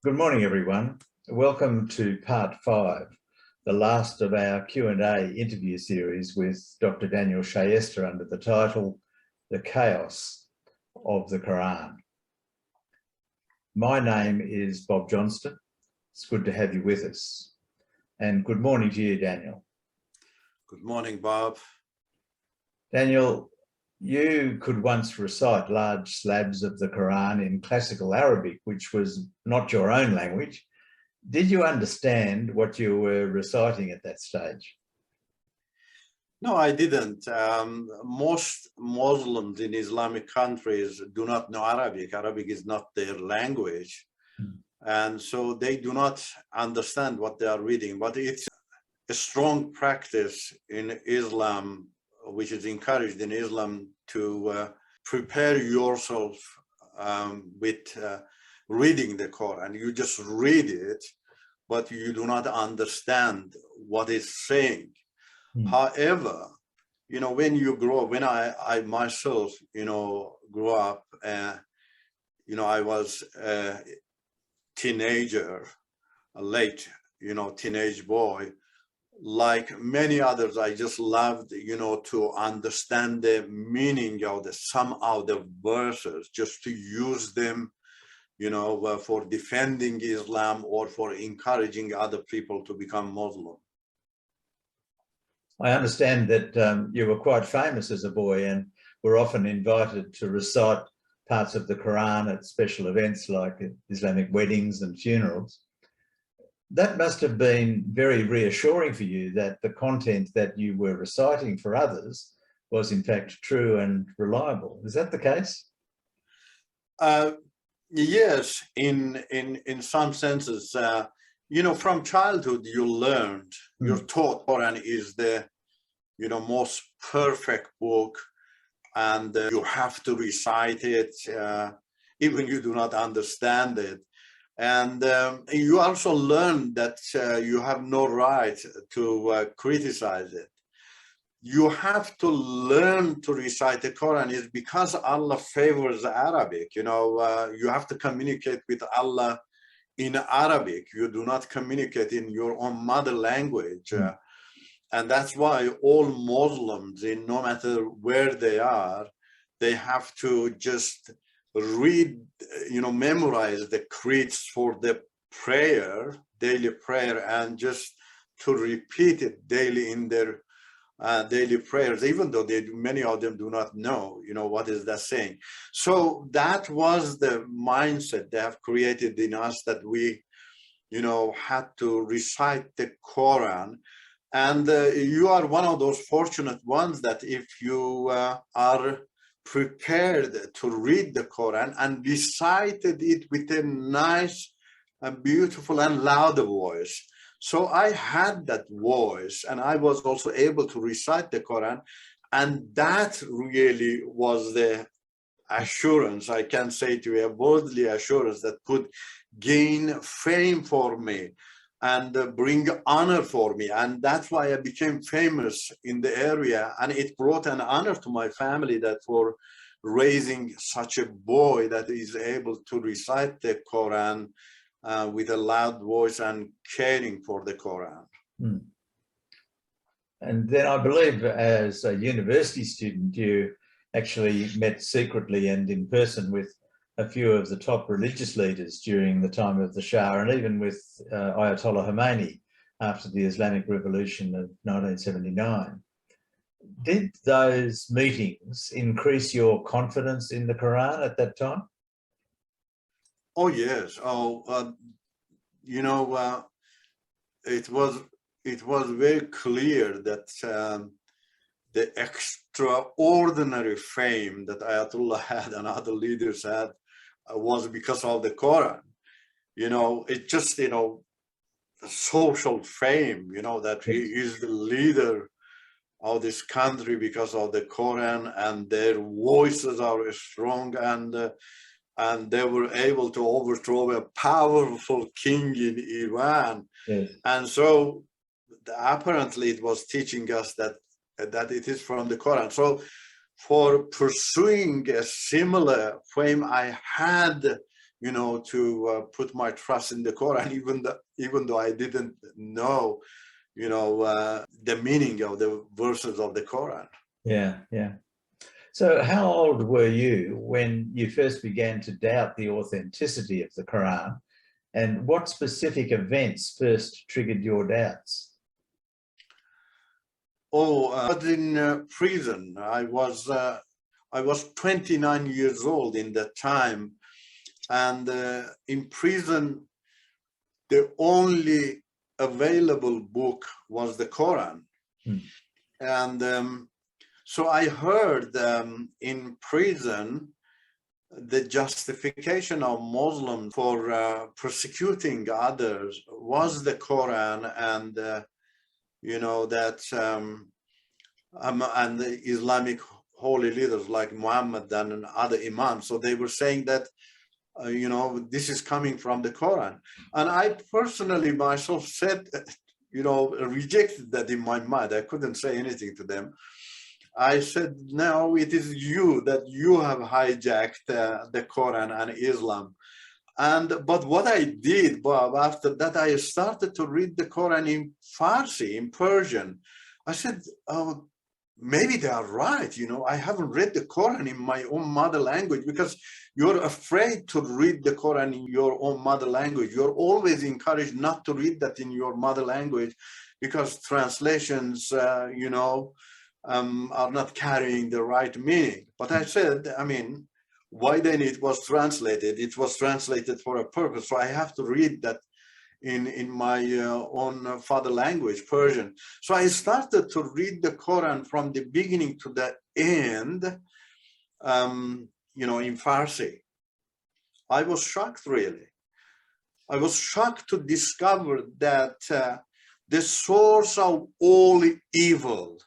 Good morning, everyone. Welcome to Part 5, the last of our Q&A interview series with Dr. Daniel Shayesteh under the title, The Chaos of the Quran. My name is Bob Johnston. It's good to have you with us. And good morning to you, Daniel. Good morning, Bob. Daniel, you could once recite large slabs of the Quran in classical Arabic, which was not your own language. Did you understand what you were reciting at that stage? No, I didn't. Most Muslims in Islamic countries do not know Arabic. Arabic is not their language. And so they do not understand what they are reading. But it's a strong practice in Islam, which is encouraged in Islam, to prepare yourself with reading the Quran. You just read it, but you do not understand what it's saying. However, when you grow up, when I myself, grew up, I was a teenager, a late, teenage boy. Like many others, I just loved, to understand the meaning of somehow the verses, just to use them, for defending Islam or for encouraging other people to become Muslim. I understand that you were quite famous as a boy and were often invited to recite parts of the Quran at special events like Islamic weddings and funerals. That must have been very reassuring for you that the content that you were reciting for others was in fact true and reliable. Is that the case? Yes, in some senses. From childhood you learned, you're taught Quran is the, most perfect book, and you have to recite it, even you do not understand it. And you also learn that you have no right to criticize it. You have to learn to recite the Quran is because Allah favors Arabic. You have to communicate with Allah in Arabic. You do not communicate in your own mother language. And that's why all Muslims, no matter where they are, they have to just read, memorize the creeds for the prayer, daily prayer, and just to repeat it daily in their daily prayers, even though many of them do not know, what is that saying. So that was the mindset they have created in us, that we, had to recite the Quran. And you are one of those fortunate ones that if you are prepared to read the Quran and recited it with a nice and beautiful and loud voice. So I had that voice and I was also able to recite the Quran, and that really was the assurance, I can say to you, a worldly assurance that could gain fame for me and bring honor for me. And that's why I became famous in the area. And it brought an honor to my family that for raising such a boy that is able to recite the Quran with a loud voice and caring for the Quran. And then I believe as a university student, you actually met secretly and in person with a few of the top religious leaders during the time of the Shah, and even with Ayatollah Khomeini after the Islamic Revolution of 1979. Did those meetings increase your confidence in the Quran at that time? Oh, yes. It was very clear that the extraordinary fame that Ayatollah had and other leaders had was because of the Quran. It just, social fame, that he is the leader of this country because of the Quran, and their voices are strong, and they were able to overthrow a powerful king in Iran. Yes. And so apparently it was teaching us that it is from the Quran. So for pursuing a similar fame, I had, to put my trust in the Quran, even though I didn't know, the meaning of the verses of the Quran. Yeah, yeah. So how old were you when you first began to doubt the authenticity of the Quran, and what specific events first triggered your doubts? I was in prison. I was 29 years old in that time, and in prison, the only available book was the Quran. And so I heard in prison the justification of Muslims for persecuting others was the Quran, and and the Islamic holy leaders like Muhammad and other imams. So they were saying that this is coming from the Quran. And I personally myself said, rejected that in my mind. I couldn't say anything to them. I said, no, it is you have hijacked the Quran and Islam. But what I did, Bob, after that, I started to read the Quran in Farsi, in Persian. I said, oh, maybe they are right. I haven't read the Quran in my own mother language, because you're afraid to read the Quran in your own mother language. You're always encouraged not to read that in your mother language, because translations, are not carrying the right meaning. But I said, why then it was translated? It was translated for a purpose. So I have to read that in my own father language, Persian. So I started to read the Quran from the beginning to the end, in Farsi. I was shocked, really. I was shocked to discover that the source of all evil,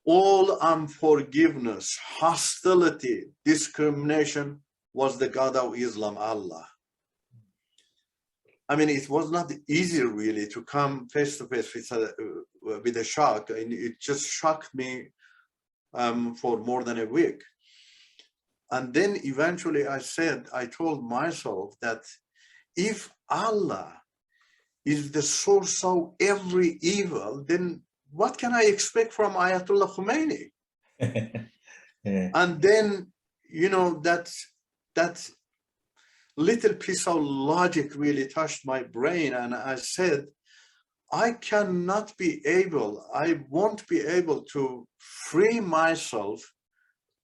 all unforgiveness, hostility, discrimination was the God of Islam, Allah. It was not easy, really, to come face to face with a shock, and it just shocked me for more than a week. And then eventually I told myself that if Allah is the source of every evil, then what can I expect from Ayatollah Khomeini? Yeah. And then, that little piece of logic really touched my brain, and I said, I won't be able to free myself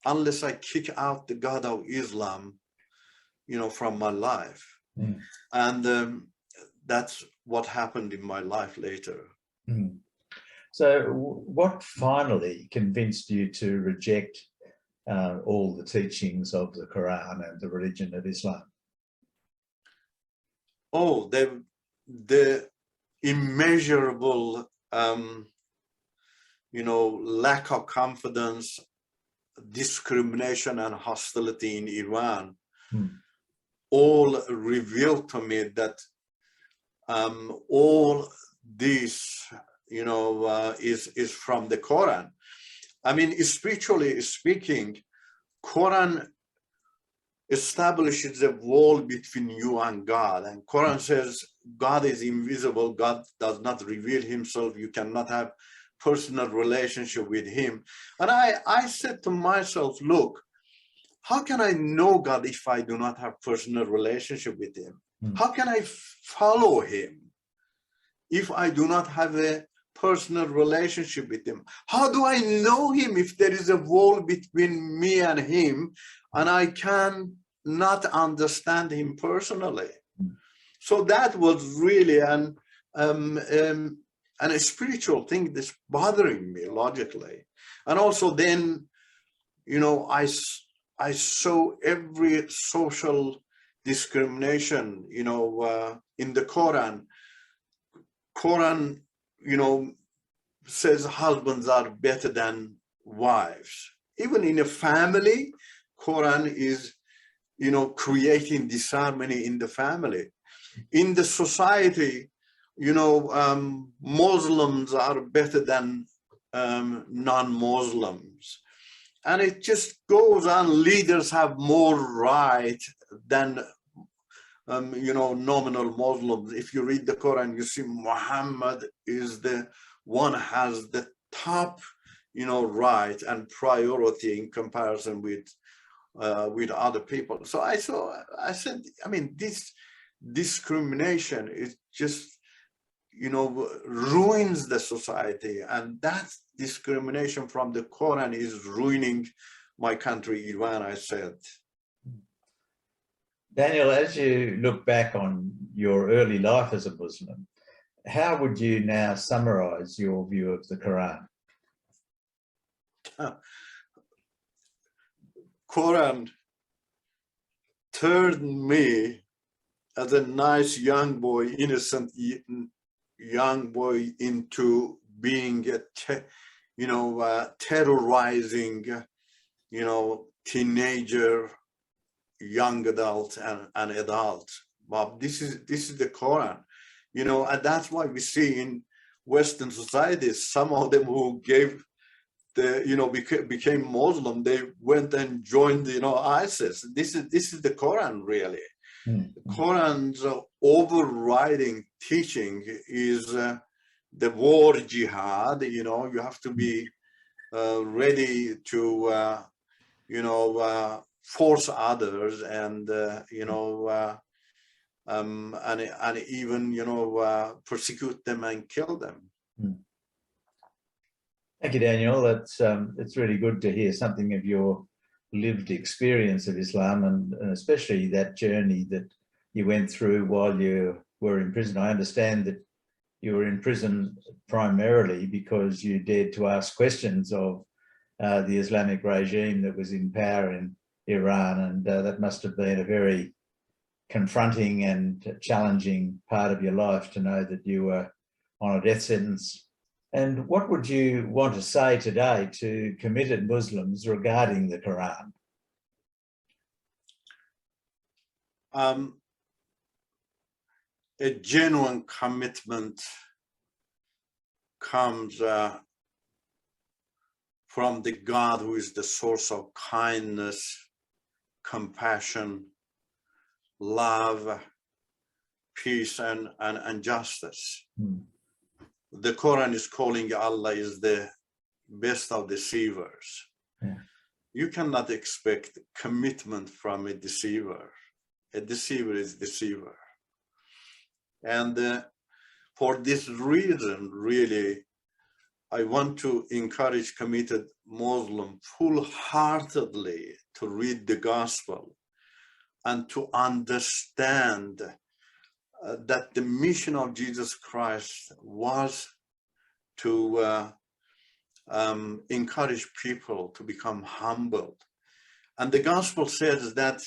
unless I kick out the God of Islam, from my life. And that's what happened in my life later. So what finally convinced you to reject all the teachings of the Quran and the religion of Islam? Oh, the immeasurable, lack of confidence, discrimination, and hostility in Iran all revealed to me that all this, is from the Quran. Spiritually speaking, Quran establishes a wall between you and God. And Quran says God is invisible. God does not reveal himself. You cannot have personal relationship with him. And I said to myself, look, how can I know God if I do not have personal relationship with him? How can I follow him if I do not have a personal relationship with him? How do I know him if there is a wall between me and him and I can not understand him personally? So that was really a spiritual thing that's bothering me logically. And also then, I saw every social discrimination, in the Quran. Quran, says husbands are better than wives. Even in a family, Quran is, creating disharmony in the family. In the society, Muslims are better than non-Muslims. And it just goes on. Leaders have more right than nominal Muslims. If you read the Quran, you see Muhammad is the one has the top, right and priority in comparison with other people. So I said, I mean, this discrimination is just, ruins the society, and that discrimination from the Quran is ruining my country, Iran, I said. Daniel, as you look back on your early life as a Muslim, how would you now summarize your view of the Quran? Quran turned me as a nice young boy, innocent young boy, into being a terrorizing, teenager, young adult, and adult. But this is the Quran, and that's why we see in Western societies, some of them who gave became Muslim, they went and joined, ISIS. This is the Quran, really. The Quran's overriding teaching is the war jihad. You have to be ready to, force others and, and even, persecute them and kill them. Thank you, Daniel. It's really good to hear something of your lived experience of Islam, and especially that journey that you went through while you were in prison. I understand that you were in prison primarily because you dared to ask questions of the Islamic regime that was in power in Iran, and that must have been a very confronting and challenging part of your life to know that you were on a death sentence. And what would you want to say today to committed Muslims regarding the Quran? A genuine commitment comes from the God who is the source of kindness, compassion, love, peace, and justice. The Quran is calling Allah is the best of deceivers. Yeah. You cannot expect commitment from a deceiver. A deceiver is deceiver. And for this reason, really, I want to encourage committed Muslims full-heartedly to read the gospel and to understand that the mission of Jesus Christ was to encourage people to become humble. And the gospel says that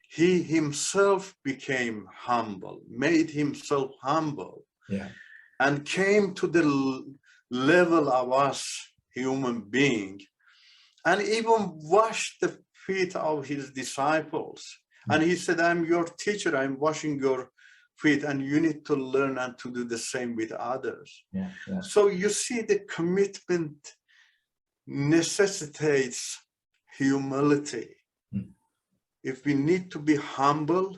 he himself became humble, made himself humble, and came to the level of us human being, and even washed the feet of his disciples. And he said, I'm your teacher, I'm washing your feet, and you need to learn and to do the same with others. So you see, the commitment necessitates humility. If we need to be humble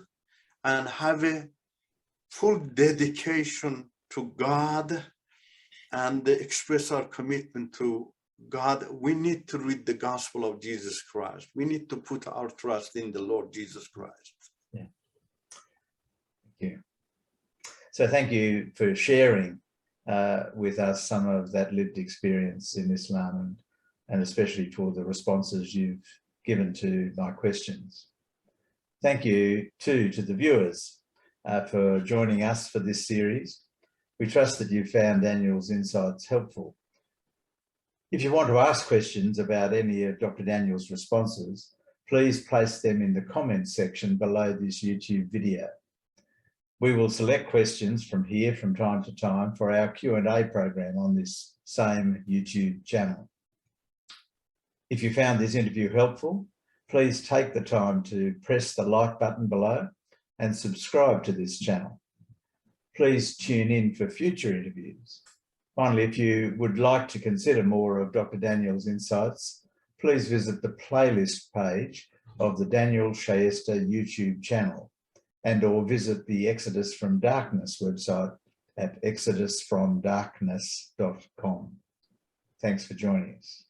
and have a full dedication to God and express our commitment to God, we need to read the gospel of Jesus Christ. We need to put our trust in the Lord Jesus Christ. Thank you. So thank you for sharing with us some of that lived experience in Islam, and especially for the responses you've given to my questions. Thank you too to the viewers for joining us for this series. We trust that you found Daniel's insights helpful. If you want to ask questions about any of Dr. Daniel's responses, please place them in the comments section below this YouTube video. We will select questions from here from time to time for our Q&A program on this same YouTube channel. If you found this interview helpful, please take the time to press the like button below and subscribe to this channel. Please tune in for future interviews. Finally, if you would like to consider more of Dr. Daniel's insights, please visit the playlist page of the Daniel Shayesteh YouTube channel and or visit the Exodus from Darkness website at exodusfromdarkness.com. Thanks for joining us.